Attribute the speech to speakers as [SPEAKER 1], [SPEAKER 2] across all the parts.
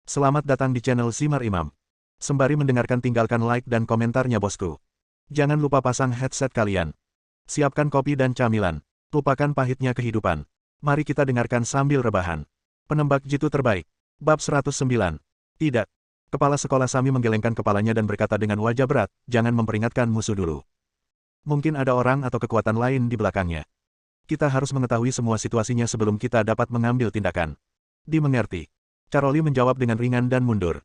[SPEAKER 1] Selamat datang di channel Simar Imam. Sembari mendengarkan tinggalkan like dan komentarnya bosku. Jangan lupa pasang headset kalian. Siapkan kopi dan camilan. Lupakan pahitnya kehidupan. Mari kita dengarkan sambil rebahan. Penembak jitu terbaik. Bab 109. Tidak. Kepala sekolah Sami menggelengkan kepalanya dan berkata dengan wajah berat, jangan memperingatkan musuh dulu. Mungkin ada orang atau kekuatan lain di belakangnya. Kita harus mengetahui semua situasinya sebelum kita dapat mengambil tindakan. Dimengerti. Caroli menjawab dengan ringan dan mundur.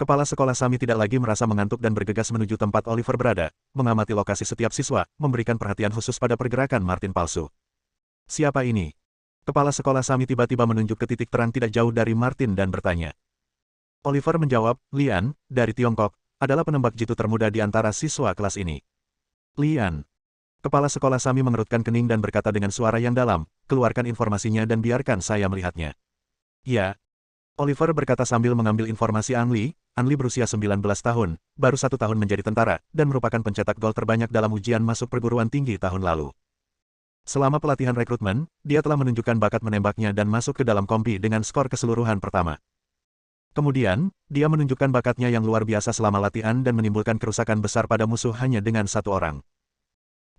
[SPEAKER 1] Kepala sekolah Sami tidak lagi merasa mengantuk dan bergegas menuju tempat Oliver berada, mengamati lokasi setiap siswa, memberikan perhatian khusus pada pergerakan Martin palsu. Siapa ini? Kepala sekolah Sami tiba-tiba menunjuk ke titik terang tidak jauh dari Martin dan bertanya. Oliver menjawab, Lian, dari Tiongkok, adalah penembak jitu termuda di antara siswa kelas ini. Lian. Kepala sekolah Sami mengerutkan kening dan berkata dengan suara yang dalam, keluarkan informasinya dan biarkan saya melihatnya. Ya. Oliver berkata sambil mengambil informasi Angli. Angli berusia 19 tahun, baru 1 tahun menjadi tentara, dan merupakan pencetak gol terbanyak dalam ujian masuk perguruan tinggi tahun lalu. Selama pelatihan rekrutmen, dia telah menunjukkan bakat menembaknya dan masuk ke dalam kompi dengan skor keseluruhan pertama. Kemudian, dia menunjukkan bakatnya yang luar biasa selama latihan dan menimbulkan kerusakan besar pada musuh hanya dengan 1 orang.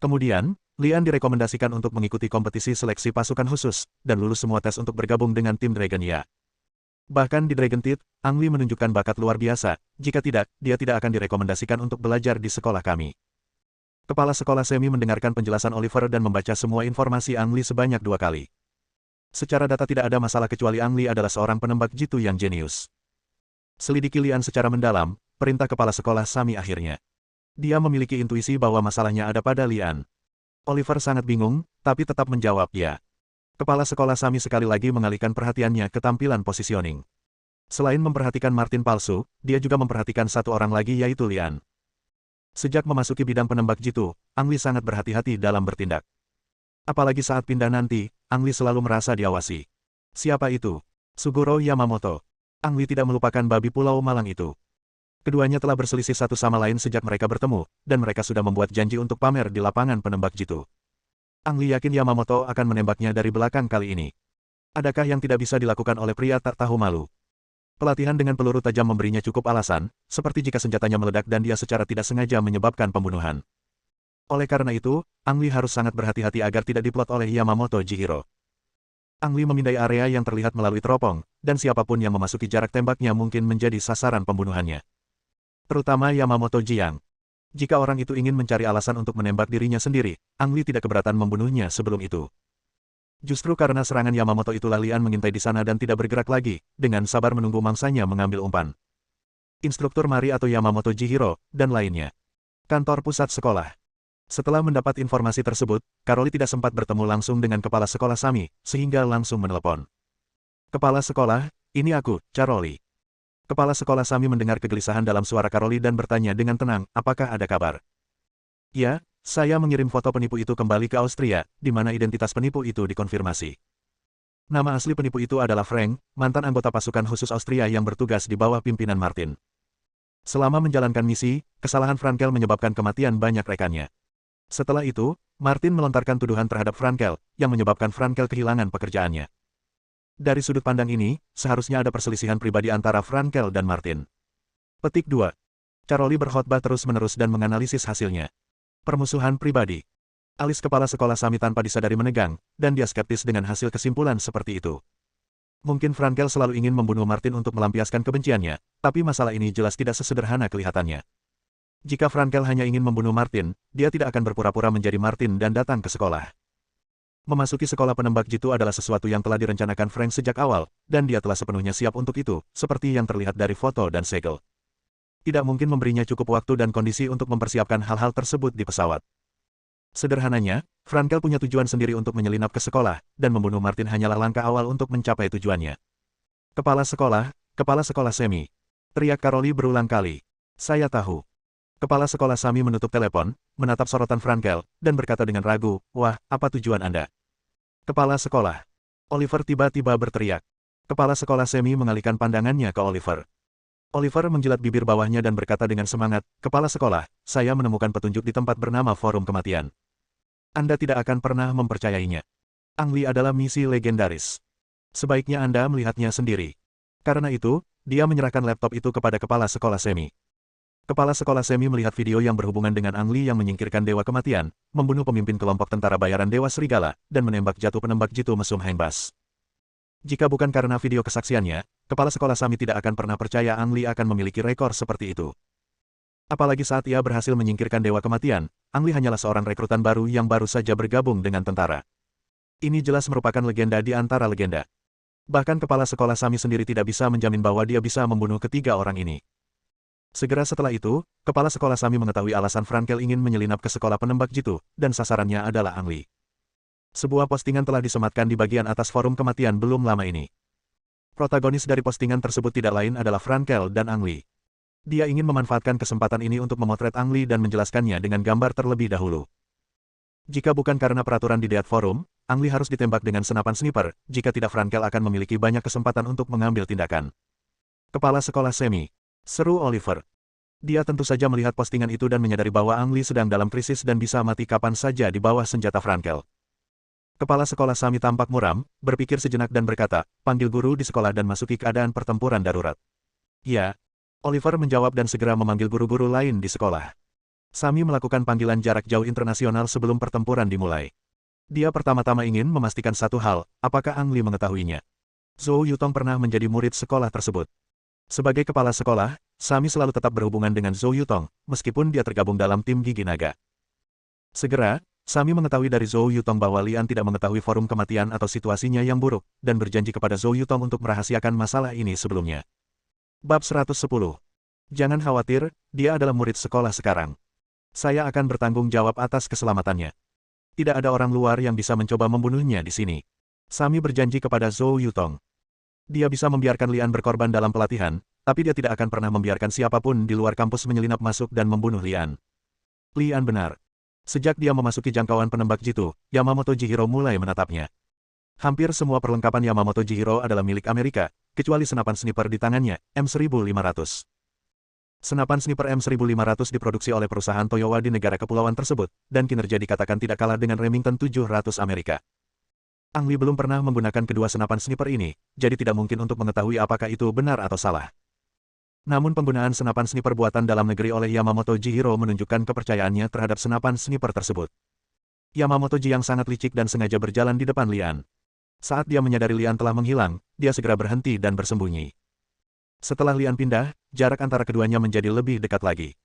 [SPEAKER 1] Kemudian, Lian direkomendasikan untuk mengikuti kompetisi seleksi pasukan khusus, dan lulus semua tes untuk bergabung dengan tim Dragon Ya. Bahkan di Dragon Teeth, Angli menunjukkan bakat luar biasa, jika tidak, dia tidak akan direkomendasikan untuk belajar di sekolah kami. Kepala sekolah Semi mendengarkan penjelasan Oliver dan membaca semua informasi Angli sebanyak 2 kali. Secara data tidak ada masalah kecuali Angli adalah seorang penembak jitu yang jenius. Selidiki Lian secara mendalam, perintah kepala sekolah Sami akhirnya. Dia memiliki intuisi bahwa masalahnya ada pada Lian. Oliver sangat bingung, tapi tetap menjawab ya. Kepala sekolah Sami sekali lagi mengalihkan perhatiannya ke tampilan positioning. Selain memperhatikan Martin palsu, dia juga memperhatikan 1 orang lagi yaitu Lian. Sejak memasuki bidang penembak jitu, Angli sangat berhati-hati dalam bertindak. Apalagi saat pindah nanti, Angli selalu merasa diawasi. Siapa itu? Suguro Yamamoto. Angli tidak melupakan babi Pulau Malang itu. Keduanya telah berselisih satu sama lain sejak mereka bertemu, dan mereka sudah membuat janji untuk pamer di lapangan penembak jitu. Angli yakin Yamamoto akan menembaknya dari belakang kali ini. Adakah yang tidak bisa dilakukan oleh pria tak tahu malu? Pelatihan dengan peluru tajam memberinya cukup alasan, seperti jika senjatanya meledak dan dia secara tidak sengaja menyebabkan pembunuhan. Oleh karena itu, Angli harus sangat berhati-hati agar tidak diplot oleh Yamamoto Jihiro. Angli memindai area yang terlihat melalui teropong, dan siapapun yang memasuki jarak tembaknya mungkin menjadi sasaran pembunuhannya. Terutama Yamamoto Jiang. Jika orang itu ingin mencari alasan untuk menembak dirinya sendiri, Angli tidak keberatan membunuhnya sebelum itu. Justru karena serangan Yamamoto itulah Lian mengintai di sana dan tidak bergerak lagi, dengan sabar menunggu mangsanya mengambil umpan. Instruktur Mari atau Yamamoto Jihiro, dan lainnya. Kantor pusat sekolah. Setelah mendapat informasi tersebut, Caroli tidak sempat bertemu langsung dengan kepala sekolah Sami, sehingga langsung menelepon. Kepala sekolah, ini aku, Caroli. Kepala sekolah Sami mendengar kegelisahan dalam suara Caroli dan bertanya dengan tenang, apakah ada kabar? Ya, saya mengirim foto penipu itu kembali ke Austria, di mana identitas penipu itu dikonfirmasi. Nama asli penipu itu adalah Frank, mantan anggota pasukan khusus Austria yang bertugas di bawah pimpinan Martin. Selama menjalankan misi, kesalahan Frankel menyebabkan kematian banyak rekannya. Setelah itu, Martin melontarkan tuduhan terhadap Frankel, yang menyebabkan Frankel kehilangan pekerjaannya. Dari sudut pandang ini, seharusnya ada perselisihan pribadi antara Frankel dan Martin. Petik 2. Caroli berkhotbah terus-menerus dan menganalisis hasilnya. Permusuhan pribadi. Alis kepala sekolah Sami tanpa disadari menegang, dan dia skeptis dengan hasil kesimpulan seperti itu. Mungkin Frankel selalu ingin membunuh Martin untuk melampiaskan kebenciannya, tapi masalah ini jelas tidak sesederhana kelihatannya. Jika Frankel hanya ingin membunuh Martin, dia tidak akan berpura-pura menjadi Martin dan datang ke sekolah. Memasuki sekolah penembak jitu adalah sesuatu yang telah direncanakan Frank sejak awal, dan dia telah sepenuhnya siap untuk itu, seperti yang terlihat dari foto dan segel. Tidak mungkin memberinya cukup waktu dan kondisi untuk mempersiapkan hal-hal tersebut di pesawat. Sederhananya, Frankel punya tujuan sendiri untuk menyelinap ke sekolah, dan membunuh Martin hanyalah langkah awal untuk mencapai tujuannya. Kepala sekolah Semi. Teriak Caroli berulang kali. Saya tahu. Kepala sekolah Sami menutup telepon, menatap sorotan Frankel, dan berkata dengan ragu, wah, apa tujuan Anda? Kepala sekolah. Oliver tiba-tiba berteriak. Kepala sekolah Semi mengalihkan pandangannya ke Oliver. Oliver menjilat bibir bawahnya dan berkata dengan semangat, Kepala sekolah, saya menemukan petunjuk di tempat bernama Forum Kematian. Anda tidak akan pernah mempercayainya. Angli adalah misi legendaris. Sebaiknya Anda melihatnya sendiri. Karena itu, dia menyerahkan laptop itu kepada kepala sekolah semi. Kepala sekolah semi melihat video yang berhubungan dengan Ang Lee yang menyingkirkan Dewa Kematian, membunuh pemimpin kelompok tentara bayaran Dewa Serigala, dan menembak jatuh penembak jitu mesum Heng Bas. Jika bukan karena video kesaksiannya, kepala sekolah Sami tidak akan pernah percaya Ang Lee akan memiliki rekor seperti itu. Apalagi saat ia berhasil menyingkirkan Dewa Kematian, Ang Lee hanyalah seorang rekrutan baru yang baru saja bergabung dengan tentara. Ini jelas merupakan legenda di antara legenda. Bahkan kepala sekolah Sami sendiri tidak bisa menjamin bahwa dia bisa membunuh ketiga orang ini. Segera setelah itu, kepala sekolah Sami mengetahui alasan Frankel ingin menyelinap ke sekolah penembak jitu, dan sasarannya adalah Ang Lee. Sebuah postingan telah disematkan di bagian atas forum kematian belum lama ini. Protagonis dari postingan tersebut tidak lain adalah Frankel dan Ang Lee. Dia ingin memanfaatkan kesempatan ini untuk memotret Ang Lee dan menjelaskannya dengan gambar terlebih dahulu. Jika bukan karena peraturan di Deat Forum, Ang Lee harus ditembak dengan senapan sniper, jika tidak Frankel akan memiliki banyak kesempatan untuk mengambil tindakan. Kepala sekolah semi. Seru Oliver. Dia tentu saja melihat postingan itu dan menyadari bahwa Ang Lee sedang dalam krisis dan bisa mati kapan saja di bawah senjata Frankel. Kepala sekolah Sami tampak muram, berpikir sejenak dan berkata, panggil guru di sekolah dan masuki keadaan pertempuran darurat. Ya. Oliver menjawab dan segera memanggil guru-guru lain di sekolah. Sami melakukan panggilan jarak jauh internasional sebelum pertempuran dimulai. Dia pertama-tama ingin memastikan satu hal, apakah Ang Lee mengetahuinya. Zhou Yutong pernah menjadi murid sekolah tersebut. Sebagai kepala sekolah, Sami selalu tetap berhubungan dengan Zhou Yutong, meskipun dia tergabung dalam tim Gigi Naga. Segera, Sami mengetahui dari Zhou Yutong bahwa Lian tidak mengetahui forum kematian atau situasinya yang buruk, dan berjanji kepada Zhou Yutong untuk merahasiakan masalah ini sebelumnya. Bab 110. Jangan khawatir, dia adalah murid sekolah sekarang. Saya akan bertanggung jawab atas keselamatannya. Tidak ada orang luar yang bisa mencoba membunuhnya di sini. Sami berjanji kepada Zhou Yutong. Dia bisa membiarkan Lian berkorban dalam pelatihan, tapi dia tidak akan pernah membiarkan siapapun di luar kampus menyelinap masuk dan membunuh Lian. Lian benar. Sejak dia memasuki jangkauan penembak jitu, Yamamoto Jihiro mulai menatapnya. Hampir semua perlengkapan Yamamoto Jihiro adalah milik Amerika, kecuali senapan sniper di tangannya, M1500. Senapan sniper M1500 diproduksi oleh perusahaan Toyowa di negara kepulauan tersebut, dan kinerja dikatakan tidak kalah dengan Remington 700 Amerika. Ang Lee belum pernah menggunakan kedua senapan sniper ini, jadi tidak mungkin untuk mengetahui apakah itu benar atau salah. Namun penggunaan senapan sniper buatan dalam negeri oleh Yamamoto Jihiro menunjukkan kepercayaannya terhadap senapan sniper tersebut. Yamamoto Ji yang sangat licik dan sengaja berjalan di depan Lian. Saat dia menyadari Lian telah menghilang, dia segera berhenti dan bersembunyi. Setelah Lian pindah, jarak antara keduanya menjadi lebih dekat lagi.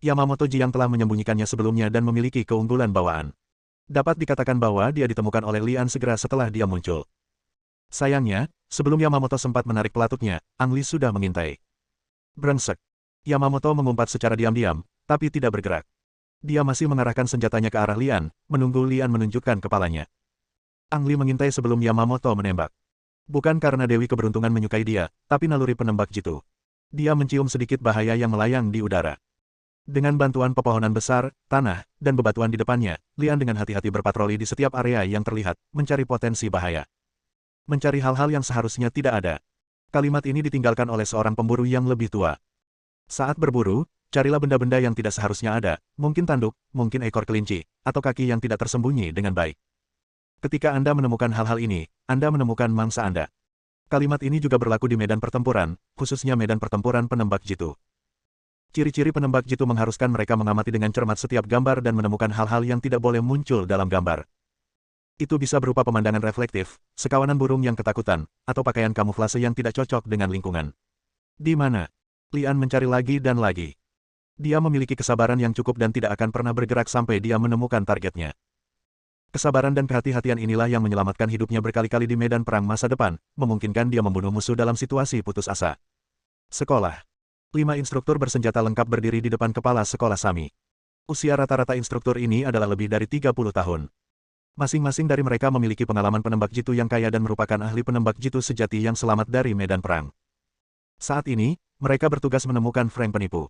[SPEAKER 1] Yamamoto Ji yang telah menyembunyikannya sebelumnya dan memiliki keunggulan bawaan. Dapat dikatakan bahwa dia ditemukan oleh Lian segera setelah dia muncul. Sayangnya, sebelum Yamamoto sempat menarik pelatutnya, Ang Lee sudah mengintai. Brengsek. Yamamoto mengumpat secara diam-diam, tapi tidak bergerak. Dia masih mengarahkan senjatanya ke arah Lian, menunggu Lian menunjukkan kepalanya. Ang Lee mengintai sebelum Yamamoto menembak. Bukan karena Dewi Keberuntungan menyukai dia, tapi naluri penembak jitu. Dia mencium sedikit bahaya yang melayang di udara. Dengan bantuan pepohonan besar, tanah, dan bebatuan di depannya, Lian dengan hati-hati berpatroli di setiap area yang terlihat, mencari potensi bahaya. Mencari hal-hal yang seharusnya tidak ada. Kalimat ini ditinggalkan oleh seorang pemburu yang lebih tua. Saat berburu, carilah benda-benda yang tidak seharusnya ada, mungkin tanduk, mungkin ekor kelinci, atau kaki yang tidak tersembunyi dengan baik. Ketika Anda menemukan hal-hal ini, Anda menemukan mangsa Anda. Kalimat ini juga berlaku di medan pertempuran, khususnya medan pertempuran penembak jitu. Ciri-ciri penembak jitu mengharuskan mereka mengamati dengan cermat setiap gambar dan menemukan hal-hal yang tidak boleh muncul dalam gambar. Itu bisa berupa pemandangan reflektif, sekawanan burung yang ketakutan, atau pakaian kamuflase yang tidak cocok dengan lingkungan. Di mana? Lian mencari lagi dan lagi. Dia memiliki kesabaran yang cukup dan tidak akan pernah bergerak sampai dia menemukan targetnya. Kesabaran dan kehati-hatian inilah yang menyelamatkan hidupnya berkali-kali di medan perang masa depan, memungkinkan dia membunuh musuh dalam situasi putus asa. Sekolah. 5 instruktur bersenjata lengkap berdiri di depan kepala sekolah Sami. Usia rata-rata instruktur ini adalah lebih dari 30 tahun. Masing-masing dari mereka memiliki pengalaman penembak jitu yang kaya dan merupakan ahli penembak jitu sejati yang selamat dari medan perang. Saat ini, mereka bertugas menemukan Frank penipu.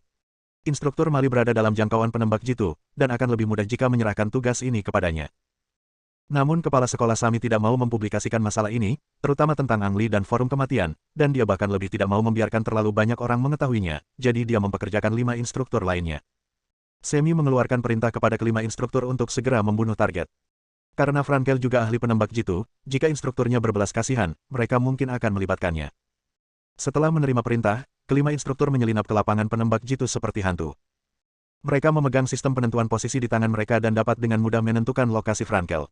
[SPEAKER 1] Instruktur Mali berada dalam jangkauan penembak jitu, dan akan lebih mudah jika menyerahkan tugas ini kepadanya. Namun kepala sekolah Sami tidak mau mempublikasikan masalah ini, terutama tentang Ang Lee dan forum kematian, dan dia bahkan lebih tidak mau membiarkan terlalu banyak orang mengetahuinya, jadi dia mempekerjakan 5 instruktur lainnya. Semi mengeluarkan perintah kepada kelima instruktur untuk segera membunuh target. Karena Frankel juga ahli penembak jitu, jika instrukturnya berbelas kasihan, mereka mungkin akan melibatkannya. Setelah menerima perintah, kelima instruktur menyelinap ke lapangan penembak jitu seperti hantu. Mereka memegang sistem penentuan posisi di tangan mereka dan dapat dengan mudah menentukan lokasi Frankel.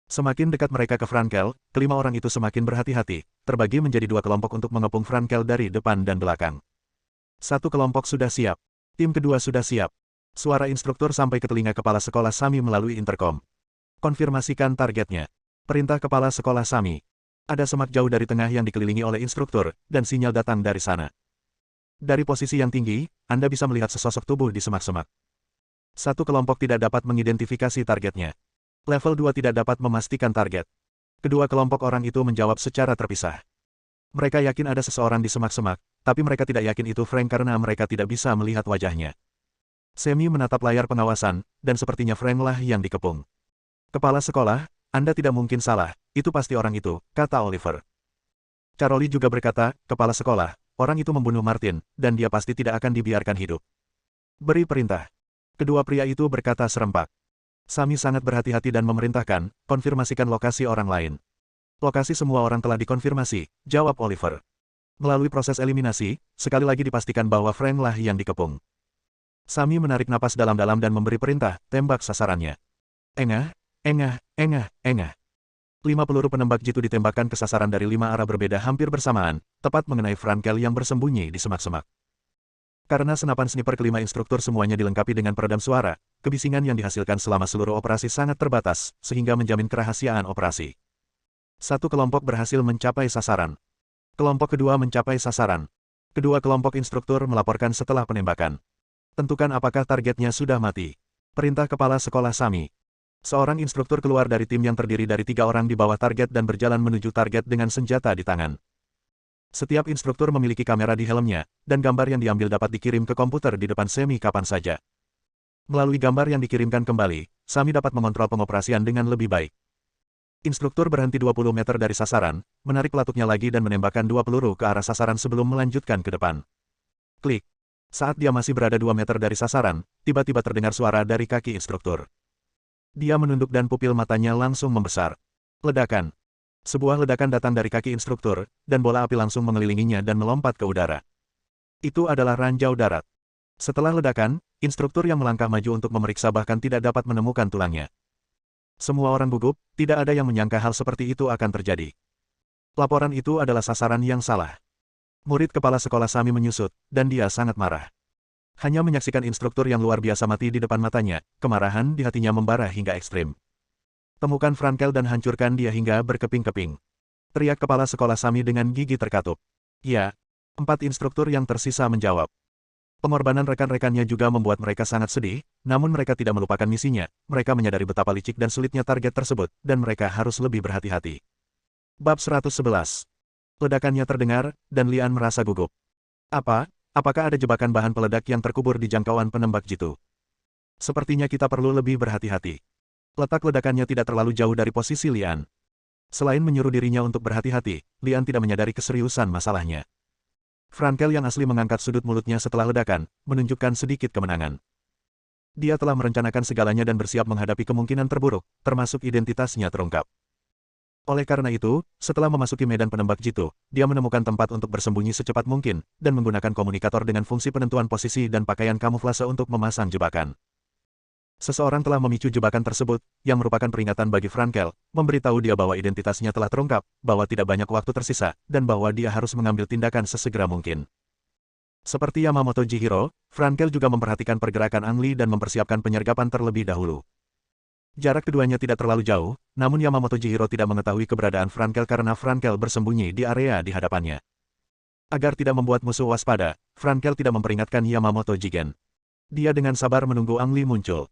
[SPEAKER 1] Semakin dekat mereka ke Frankel, kelima orang itu semakin berhati-hati, terbagi menjadi dua kelompok untuk mengepung Frankel dari depan dan belakang. Satu kelompok sudah siap. Tim kedua sudah siap. Suara instruktur sampai ke telinga kepala sekolah Sami melalui interkom. Konfirmasikan targetnya. Perintah kepala sekolah Sami. Ada semak jauh dari tengah yang dikelilingi oleh instruktur, dan sinyal datang dari sana. Dari posisi yang tinggi, Anda bisa melihat sesosok tubuh di semak-semak. Satu kelompok tidak dapat mengidentifikasi targetnya. Level 2 tidak dapat memastikan target. Kedua kelompok orang itu menjawab secara terpisah. Mereka yakin ada seseorang di semak-semak, tapi mereka tidak yakin itu Frank karena mereka tidak bisa melihat wajahnya. Semi menatap layar pengawasan, dan sepertinya Frank lah yang dikepung. Kepala sekolah, Anda tidak mungkin salah, itu pasti orang itu, kata Oliver. Caroli juga berkata, kepala sekolah, orang itu membunuh Martin, dan dia pasti tidak akan dibiarkan hidup. Beri perintah. Kedua pria itu berkata serempak. Sami sangat berhati-hati dan memerintahkan, konfirmasikan lokasi orang lain. Lokasi semua orang telah dikonfirmasi, jawab Oliver. Melalui proses eliminasi, sekali lagi dipastikan bahwa Frank lah yang dikepung. Sami menarik napas dalam-dalam dan memberi perintah, tembak sasarannya. Engah, engah, engah, engah. 5 peluru penembak jitu ditembakkan ke sasaran dari 5 arah berbeda hampir bersamaan, tepat mengenai Frankel yang bersembunyi di semak-semak. Karena senapan sniper kelima instruktur semuanya dilengkapi dengan peredam suara, kebisingan yang dihasilkan selama seluruh operasi sangat terbatas, sehingga menjamin kerahasiaan operasi. Satu kelompok berhasil mencapai sasaran. Kelompok kedua mencapai sasaran. Kedua kelompok instruktur melaporkan setelah penembakan. Tentukan apakah targetnya sudah mati. Perintah kepala sekolah Sami. Seorang instruktur keluar dari tim yang terdiri dari 3 orang di bawah target dan berjalan menuju target dengan senjata di tangan. Setiap instruktur memiliki kamera di helmnya, dan gambar yang diambil dapat dikirim ke komputer di depan Semi kapan saja. Melalui gambar yang dikirimkan kembali, Sami dapat mengontrol pengoperasian dengan lebih baik. Instruktur berhenti 20 meter dari sasaran, menarik pelatuknya lagi dan menembakkan 2 peluru ke arah sasaran sebelum melanjutkan ke depan. Klik. Saat dia masih berada 2 meter dari sasaran, tiba-tiba terdengar suara dari kaki instruktur. Dia menunduk dan pupil matanya langsung membesar. Ledakan. Sebuah ledakan datang dari kaki instruktur, dan bola api langsung mengelilinginya dan melompat ke udara. Itu adalah ranjau darat. Setelah ledakan, instruktur yang melangkah maju untuk memeriksa bahkan tidak dapat menemukan tulangnya. Semua orang gugup, tidak ada yang menyangka hal seperti itu akan terjadi. Laporan itu adalah sasaran yang salah. Murid kepala sekolah Sami menyusut, dan dia sangat marah. Hanya menyaksikan instruktur yang luar biasa mati di depan matanya, kemarahan di hatinya membara hingga ekstrim. Temukan Frankel dan hancurkan dia hingga berkeping-keping. Teriak kepala sekolah Sami dengan gigi terkatup. Ya, 4 instruktur yang tersisa menjawab. Pengorbanan rekan-rekannya juga membuat mereka sangat sedih, namun mereka tidak melupakan misinya, mereka menyadari betapa licik dan sulitnya target tersebut, dan mereka harus lebih berhati-hati. Bab 111. Ledakannya terdengar, dan Lian merasa gugup. Apakah ada jebakan bahan peledak yang terkubur di jangkauan penembak jitu? Sepertinya kita perlu lebih berhati-hati. Letak ledakannya tidak terlalu jauh dari posisi Lian. Selain menyuruh dirinya untuk berhati-hati, Lian tidak menyadari keseriusan masalahnya. Frankel yang asli mengangkat sudut mulutnya setelah ledakan, menunjukkan sedikit kemenangan. Dia telah merencanakan segalanya dan bersiap menghadapi kemungkinan terburuk, termasuk identitasnya terungkap. Oleh karena itu, setelah memasuki medan penembak jitu, dia menemukan tempat untuk bersembunyi secepat mungkin, dan menggunakan komunikator dengan fungsi penentuan posisi dan pakaian kamuflase untuk memasang jebakan. Seseorang telah memicu jebakan tersebut, yang merupakan peringatan bagi Frankel, memberitahu dia bahwa identitasnya telah terungkap, bahwa tidak banyak waktu tersisa, dan bahwa dia harus mengambil tindakan sesegera mungkin. Seperti Yamamoto Jihiro, Frankel juga memperhatikan pergerakan Ang Lee dan mempersiapkan penyergapan terlebih dahulu. Jarak keduanya tidak terlalu jauh, namun Yamamoto Jihiro tidak mengetahui keberadaan Frankel karena Frankel bersembunyi di area di hadapannya. Agar tidak membuat musuh waspada, Frankel tidak memperingatkan Yamamoto Jigen. Dia dengan sabar menunggu Ang Lee muncul.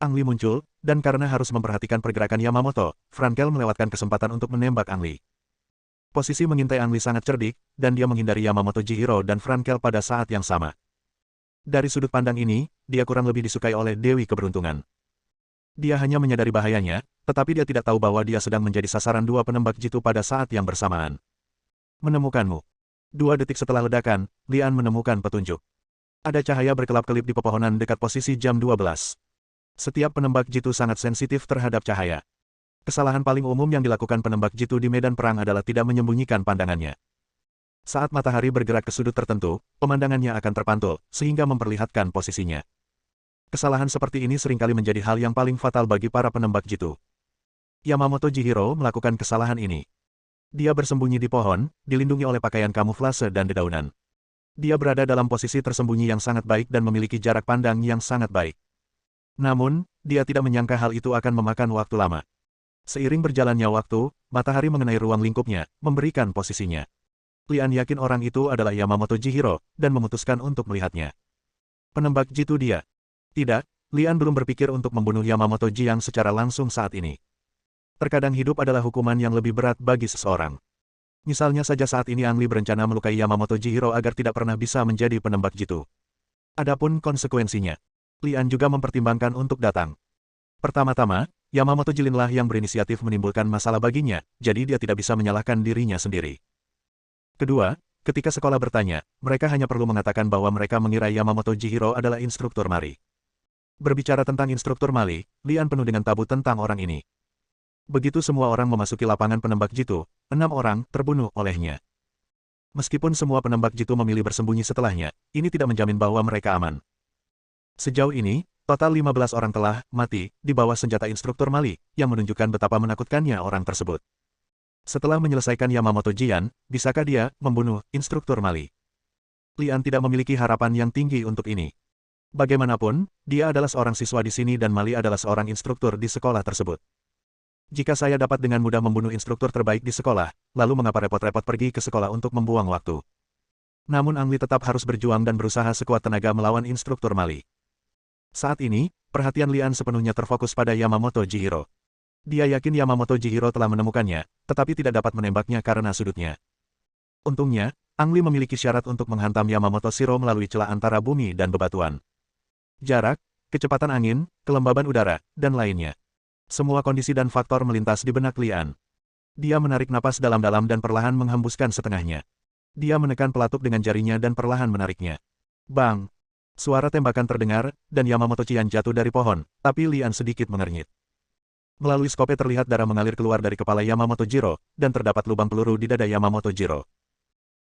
[SPEAKER 1] Ang Lee muncul, dan karena harus memperhatikan pergerakan Yamamoto, Frankel melewatkan kesempatan untuk menembak Ang Lee. Posisi mengintai Ang Lee sangat cerdik, dan dia menghindari Yamamoto Jihiro dan Frankel pada saat yang sama. Dari sudut pandang ini, dia kurang lebih disukai oleh Dewi Keberuntungan. Dia hanya menyadari bahayanya, tetapi dia tidak tahu bahwa dia sedang menjadi sasaran 2 penembak jitu pada saat yang bersamaan. Menemukanmu. 2 detik setelah ledakan, Lian menemukan petunjuk. Ada cahaya berkelap-kelip di pepohonan dekat posisi jam 12. Setiap penembak jitu sangat sensitif terhadap cahaya. Kesalahan paling umum yang dilakukan penembak jitu di medan perang adalah tidak menyembunyikan pandangannya. Saat matahari bergerak ke sudut tertentu, pemandangannya akan terpantul, sehingga memperlihatkan posisinya. Kesalahan seperti ini seringkali menjadi hal yang paling fatal bagi para penembak jitu. Yamamoto Chihiro melakukan kesalahan ini. Dia bersembunyi di pohon, dilindungi oleh pakaian kamuflase dan dedaunan. Dia berada dalam posisi tersembunyi yang sangat baik dan memiliki jarak pandang yang sangat baik. Namun, dia tidak menyangka hal itu akan memakan waktu lama. Seiring berjalannya waktu, matahari mengenai ruang lingkupnya, memberikan posisinya. Lian yakin orang itu adalah Yamamoto Chihiro, dan memutuskan untuk melihatnya. Penembak jitu dia. Tidak, Lian belum berpikir untuk membunuh Yamamoto Jiang secara langsung saat ini. Terkadang hidup adalah hukuman yang lebih berat bagi seseorang. Misalnya saja saat ini Ang Li berencana melukai Yamamoto Chihiro agar tidak pernah bisa menjadi penembak jitu. Adapun konsekuensinya, Lian juga mempertimbangkan untuk datang. Pertama-tama, Yamamoto Jilinlah yang berinisiatif menimbulkan masalah baginya, jadi dia tidak bisa menyalahkan dirinya sendiri. Kedua, ketika sekolah bertanya, mereka hanya perlu mengatakan bahwa mereka mengira Yamamoto Chihiro adalah instruktur Mali. Berbicara tentang instruktur Mali, Lian penuh dengan tabu tentang orang ini. Begitu semua orang memasuki lapangan penembak jitu, 6 orang terbunuh olehnya. Meskipun semua penembak jitu memilih bersembunyi setelahnya, ini tidak menjamin bahwa mereka aman. Sejauh ini, total 15 orang telah mati di bawah senjata instruktur Mali, yang menunjukkan betapa menakutkannya orang tersebut. Setelah menyelesaikan Yamamoto Jian, bisakah dia membunuh instruktur Mali? Lian tidak memiliki harapan yang tinggi untuk ini. Bagaimanapun, dia adalah seorang siswa di sini dan Mali adalah seorang instruktur di sekolah tersebut. Jika saya dapat dengan mudah membunuh instruktur terbaik di sekolah, lalu mengapa repot-repot pergi ke sekolah untuk membuang waktu? Namun Ang Li tetap harus berjuang dan berusaha sekuat tenaga melawan instruktur Mali. Saat ini, perhatian Lian sepenuhnya terfokus pada Yamamoto Chihiro. Dia yakin Yamamoto Chihiro telah menemukannya, tetapi tidak dapat menembaknya karena sudutnya. Untungnya, Ang Li memiliki syarat untuk menghantam Yamamoto Shiro melalui celah antara bumi dan bebatuan. Jarak, kecepatan angin, kelembaban udara, dan lainnya. Semua kondisi dan faktor melintas di benak Lian. Dia menarik napas dalam-dalam dan perlahan menghembuskan setengahnya. Dia menekan pelatuk dengan jarinya dan perlahan menariknya. Bang! Suara tembakan terdengar, dan Yamamoto Jian jatuh dari pohon, tapi Lian sedikit mengernyit. Melalui skope terlihat darah mengalir keluar dari kepala Yamamoto Jiro, dan terdapat lubang peluru di dada Yamamoto Jiro.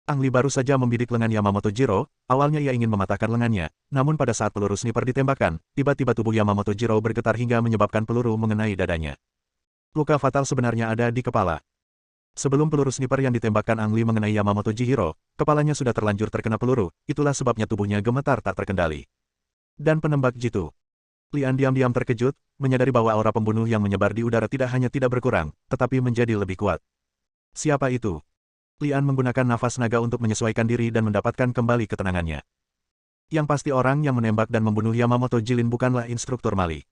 [SPEAKER 1] Ang Li baru saja membidik lengan Yamamoto Jiro, awalnya ia ingin mematahkan lengannya, namun pada saat peluru sniper ditembakkan, tiba-tiba tubuh Yamamoto Jiro bergetar hingga menyebabkan peluru mengenai dadanya. Luka fatal sebenarnya ada di kepala. Sebelum peluru sniper yang ditembakkan Ang Li mengenai Yamamoto Chihiro, kepalanya sudah terlanjur terkena peluru, itulah sebabnya tubuhnya gemetar tak terkendali. Dan penembak jitu. Lian diam-diam terkejut, menyadari bahwa aura pembunuh yang menyebar di udara tidak hanya tidak berkurang, tetapi menjadi lebih kuat. Siapa itu? Lian menggunakan nafas naga untuk menyesuaikan diri dan mendapatkan kembali ketenangannya. Yang pasti orang yang menembak dan membunuh Yamamoto Jilin bukanlah instruktur Mali.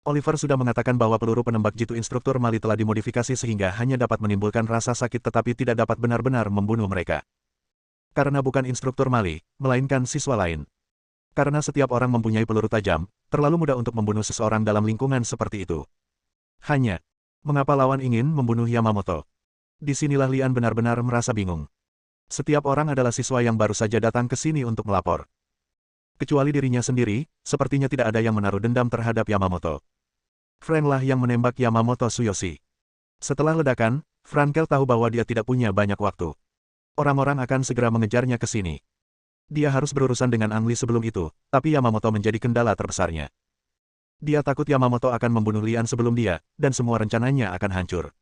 [SPEAKER 1] Oliver sudah mengatakan bahwa peluru penembak jitu instruktur Mali telah dimodifikasi sehingga hanya dapat menimbulkan rasa sakit tetapi tidak dapat benar-benar membunuh mereka. Karena bukan instruktur Mali, melainkan siswa lain. Karena setiap orang mempunyai peluru tajam, terlalu mudah untuk membunuh seseorang dalam lingkungan seperti itu. Hanya, mengapa lawan ingin membunuh Yamamoto? Disinilah Lian benar-benar merasa bingung. Setiap orang adalah siswa yang baru saja datang ke sini untuk melapor. Kecuali dirinya sendiri, sepertinya tidak ada yang menaruh dendam terhadap Yamamoto. Franklah yang menembak Yamamoto Tsuyoshi. Setelah ledakan, Frankel tahu bahwa dia tidak punya banyak waktu. Orang-orang akan segera mengejarnya ke sini. Dia harus berurusan dengan Ang Li sebelum itu, tapi Yamamoto menjadi kendala terbesarnya. Dia takut Yamamoto akan membunuh Lian sebelum dia, dan semua rencananya akan hancur.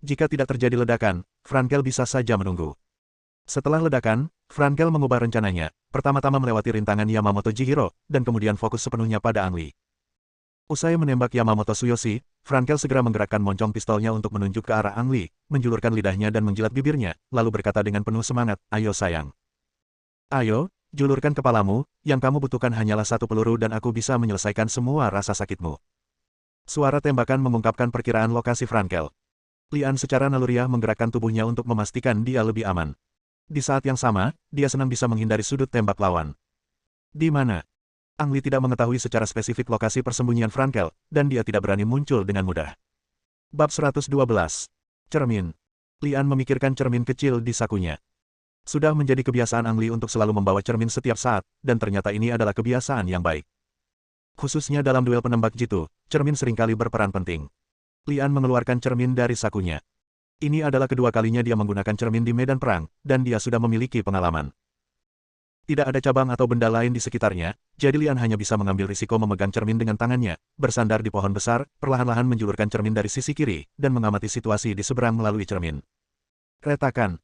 [SPEAKER 1] Jika tidak terjadi ledakan, Frankel bisa saja menunggu. Setelah ledakan, Frankel mengubah rencananya, pertama-tama melewati rintangan Yamamoto Chihiro, dan kemudian fokus sepenuhnya pada Ang Li. Usai menembak Yamamoto Tsuyoshi, Frankel segera menggerakkan moncong pistolnya untuk menunjuk ke arah Ang Li, menjulurkan lidahnya dan menjilat bibirnya, lalu berkata dengan penuh semangat, "Ayo sayang. Ayo, julurkan kepalamu, yang kamu butuhkan hanyalah satu peluru dan aku bisa menyelesaikan semua rasa sakitmu." Suara tembakan mengungkapkan perkiraan lokasi Frankel. Lian secara naluriah menggerakkan tubuhnya untuk memastikan dia lebih aman. Di saat yang sama, dia senang bisa menghindari sudut tembak lawan. Di mana? Ang Li tidak mengetahui secara spesifik lokasi persembunyian Frankel, dan dia tidak berani muncul dengan mudah. Bab 112. Cermin. Lian memikirkan cermin kecil di sakunya. Sudah menjadi kebiasaan Ang Li untuk selalu membawa cermin setiap saat, dan ternyata ini adalah kebiasaan yang baik. Khususnya dalam duel penembak jitu, cermin seringkali berperan penting. Lian mengeluarkan cermin dari sakunya. Ini adalah kedua kalinya dia menggunakan cermin di medan perang, dan dia sudah memiliki pengalaman. Tidak ada cabang atau benda lain di sekitarnya, jadi Lian hanya bisa mengambil risiko memegang cermin dengan tangannya, bersandar di pohon besar, perlahan-lahan menjulurkan cermin dari sisi kiri, dan mengamati situasi di seberang melalui cermin. Retakan.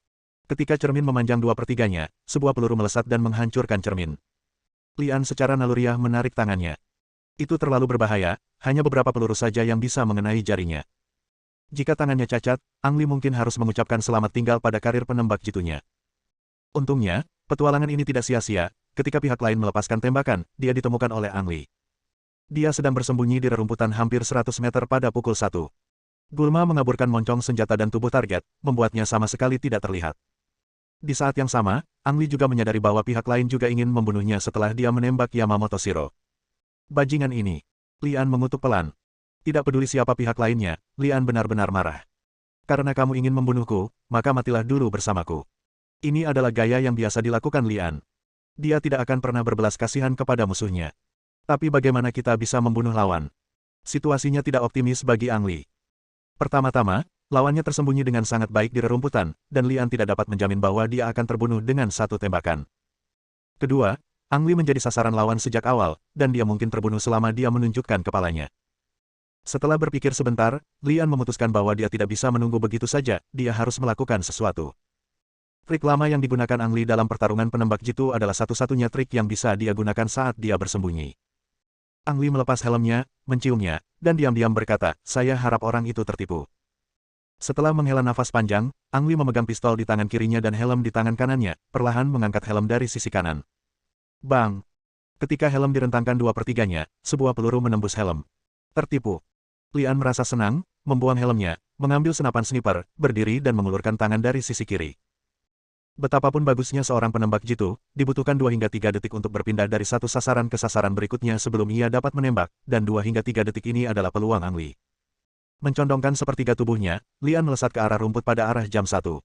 [SPEAKER 1] Ketika cermin memanjang 2/3-nya, sebuah peluru melesat dan menghancurkan cermin. Lian secara naluriah menarik tangannya. Itu terlalu berbahaya, hanya beberapa peluru saja yang bisa mengenai jarinya. Jika tangannya cacat, Ang Li mungkin harus mengucapkan selamat tinggal pada karir penembak jitunya. Untungnya, petualangan ini tidak sia-sia, ketika pihak lain melepaskan tembakan, dia ditemukan oleh Ang Li. Dia sedang bersembunyi di rerumputan hampir 100 meter pada pukul 1. Gulma mengaburkan moncong senjata dan tubuh target, membuatnya sama sekali tidak terlihat. Di saat yang sama, Ang Li juga menyadari bahwa pihak lain juga ingin membunuhnya setelah dia menembak Yamamoto Shiro. Bajingan ini. Lian mengutuk pelan. Tidak peduli siapa pihak lainnya, Lian benar-benar marah. Karena kamu ingin membunuhku, maka matilah dulu bersamaku. Ini adalah gaya yang biasa dilakukan Lian. Dia tidak akan pernah berbelas kasihan kepada musuhnya. Tapi bagaimana kita bisa membunuh lawan? Situasinya tidak optimis bagi Ang Li. Pertama-tama, lawannya tersembunyi dengan sangat baik di rerumputan, dan Lian tidak dapat menjamin bahwa dia akan terbunuh dengan satu tembakan. Kedua, Ang Li menjadi sasaran lawan sejak awal, dan dia mungkin terbunuh selama dia menunjukkan kepalanya. Setelah berpikir sebentar, Lian memutuskan bahwa dia tidak bisa menunggu begitu saja, dia harus melakukan sesuatu. Trik lama yang digunakan Ang Li dalam pertarungan penembak jitu adalah satu-satunya trik yang bisa dia gunakan saat dia bersembunyi. Ang Li melepas helmnya, menciumnya, dan diam-diam berkata, saya harap orang itu tertipu. Setelah menghela nafas panjang, Ang Li memegang pistol di tangan kirinya dan helm di tangan kanannya, perlahan mengangkat helm dari sisi kanan. Bang! Ketika helm direntangkan 2/3-nya, sebuah peluru menembus helm. Tertipu. Lian merasa senang, membuang helmnya, mengambil senapan sniper, berdiri dan mengulurkan tangan dari sisi kiri. Betapapun bagusnya seorang penembak jitu, dibutuhkan 2 hingga 3 detik untuk berpindah dari satu sasaran ke sasaran berikutnya sebelum ia dapat menembak, dan 2 hingga 3 detik ini adalah peluang Ang Li. Mencondongkan sepertiga tubuhnya, Lian melesat ke arah rumput pada arah jam 1.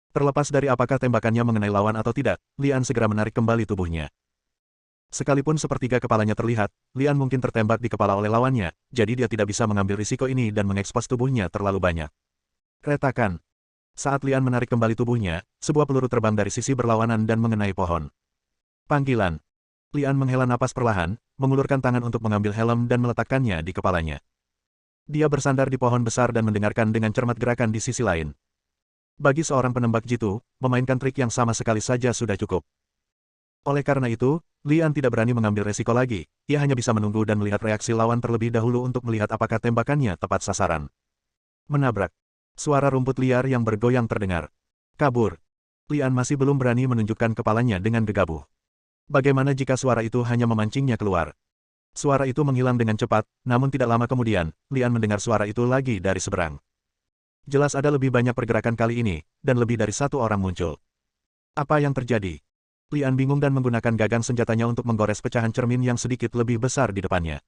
[SPEAKER 1] Terlepas dari apakah tembakannya mengenai lawan atau tidak, Lian segera menarik kembali tubuhnya. Sekalipun sepertiga kepalanya terlihat, Lian mungkin tertembak di kepala oleh lawannya, jadi dia tidak bisa mengambil risiko ini dan mengekspos tubuhnya terlalu banyak. Retakan. Saat Lian menarik kembali tubuhnya, sebuah peluru terbang dari sisi berlawanan dan mengenai pohon. Panggilan. Lian menghela napas perlahan, mengulurkan tangan untuk mengambil helm dan meletakkannya di kepalanya. Dia bersandar di pohon besar dan mendengarkan dengan cermat gerakan di sisi lain. Bagi seorang penembak jitu, memainkan trik yang sama sekali saja sudah cukup. Oleh karena itu, Lian tidak berani mengambil resiko lagi, ia hanya bisa menunggu dan melihat reaksi lawan terlebih dahulu untuk melihat apakah tembakannya tepat sasaran. Menabrak. Suara rumput liar yang bergoyang terdengar. Kabur. Lian masih belum berani menunjukkan kepalanya dengan gegabah. Bagaimana jika suara itu hanya memancingnya keluar? Suara itu menghilang dengan cepat, namun tidak lama kemudian, Lian mendengar suara itu lagi dari seberang. Jelas ada lebih banyak pergerakan kali ini, dan lebih dari satu orang muncul. Apa yang terjadi? Lian bingung dan menggunakan gagang senjatanya untuk menggores pecahan cermin yang sedikit lebih besar di depannya.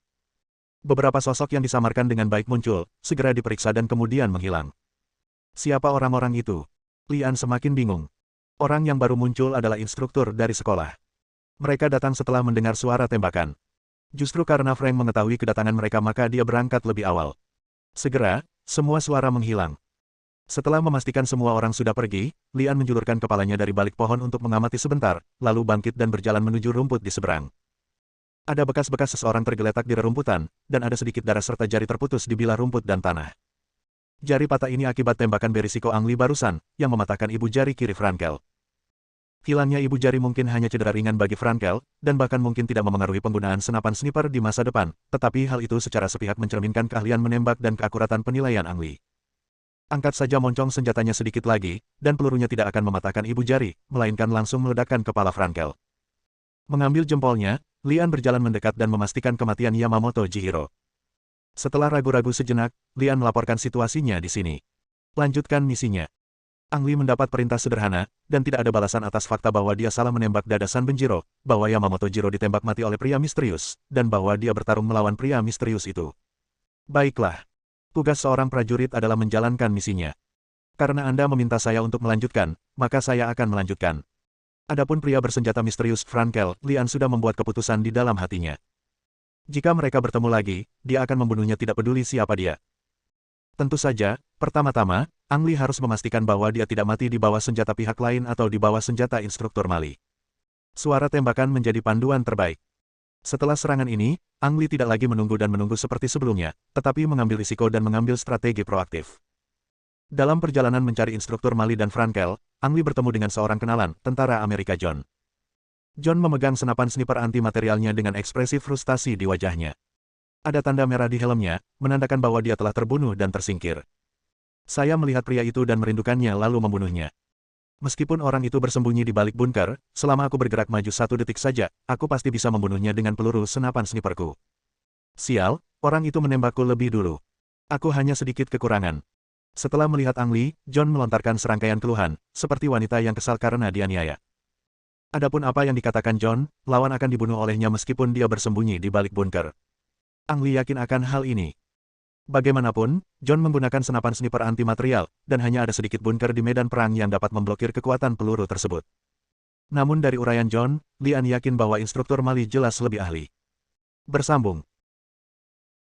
[SPEAKER 1] Beberapa sosok yang disamarkan dengan baik muncul, segera diperiksa dan kemudian menghilang. Siapa orang-orang itu? Lian semakin bingung. Orang yang baru muncul adalah instruktur dari sekolah. Mereka datang setelah mendengar suara tembakan. Justru karena Frank mengetahui kedatangan mereka maka dia berangkat lebih awal. Segera, semua suara menghilang. Setelah memastikan semua orang sudah pergi, Lian menjulurkan kepalanya dari balik pohon untuk mengamati sebentar, lalu bangkit dan berjalan menuju rumput di seberang. Ada bekas-bekas seseorang tergeletak di rerumputan, dan ada sedikit darah serta jari terputus di bilah rumput dan tanah. Jari patah ini akibat tembakan berisiko Ang Li barusan, yang mematahkan ibu jari kiri Frankel. Hilangnya ibu jari mungkin hanya cedera ringan bagi Frankel, dan bahkan mungkin tidak memengaruhi penggunaan senapan sniper di masa depan, tetapi hal itu secara sepihak mencerminkan keahlian menembak dan keakuratan penilaian Ang Li. Angkat saja moncong senjatanya sedikit lagi, dan pelurunya tidak akan mematahkan ibu jari, melainkan langsung meledakkan kepala Frankel. Mengambil jempolnya, Lian berjalan mendekat dan memastikan kematian Yamamoto Chihiro. Setelah ragu-ragu sejenak, Lian melaporkan situasinya di sini. Lanjutkan misinya. Ang Li mendapat perintah sederhana, dan tidak ada balasan atas fakta bahwa dia salah menembak dada San Benjiro, bahwa Yamamoto Jiro ditembak mati oleh pria misterius, dan bahwa dia bertarung melawan pria misterius itu. Baiklah. Tugas seorang prajurit adalah menjalankan misinya. Karena Anda meminta saya untuk melanjutkan, maka saya akan melanjutkan. Adapun pria bersenjata misterius Frankel, Lian sudah membuat keputusan di dalam hatinya. Jika mereka bertemu lagi, dia akan membunuhnya tidak peduli siapa dia. Tentu saja, pertama-tama, Ang Li harus memastikan bahwa dia tidak mati di bawah senjata pihak lain atau di bawah senjata instruktur Mali. Suara tembakan menjadi panduan terbaik. Setelah serangan ini, Ang Li tidak lagi menunggu dan menunggu seperti sebelumnya, tetapi mengambil risiko dan mengambil strategi proaktif. Dalam perjalanan mencari instruktur Mali dan Frankel, Ang Li bertemu dengan seorang kenalan, tentara Amerika John. John memegang senapan sniper anti-materialnya dengan ekspresi frustasi di wajahnya. Ada tanda merah di helmnya, menandakan bahwa dia telah terbunuh dan tersingkir. Saya melihat pria itu dan merindukannya lalu membunuhnya. Meskipun orang itu bersembunyi di balik bunker, selama aku bergerak maju 1 detik saja, aku pasti bisa membunuhnya dengan peluru senapan sniperku. Sial, orang itu menembakku lebih dulu. Aku hanya sedikit kekurangan. Setelah melihat Ang Li, John melontarkan serangkaian keluhan, seperti wanita yang kesal karena dianiaya. Adapun apa yang dikatakan John, lawan akan dibunuh olehnya meskipun dia bersembunyi di balik bunker. Ang Li yakin akan hal ini. Bagaimanapun, John menggunakan senapan sniper anti-material, dan hanya ada sedikit bunker di medan perang yang dapat memblokir kekuatan peluru tersebut. Namun dari uraian John, Lian yakin bahwa instruktur Mali jelas lebih ahli. Bersambung.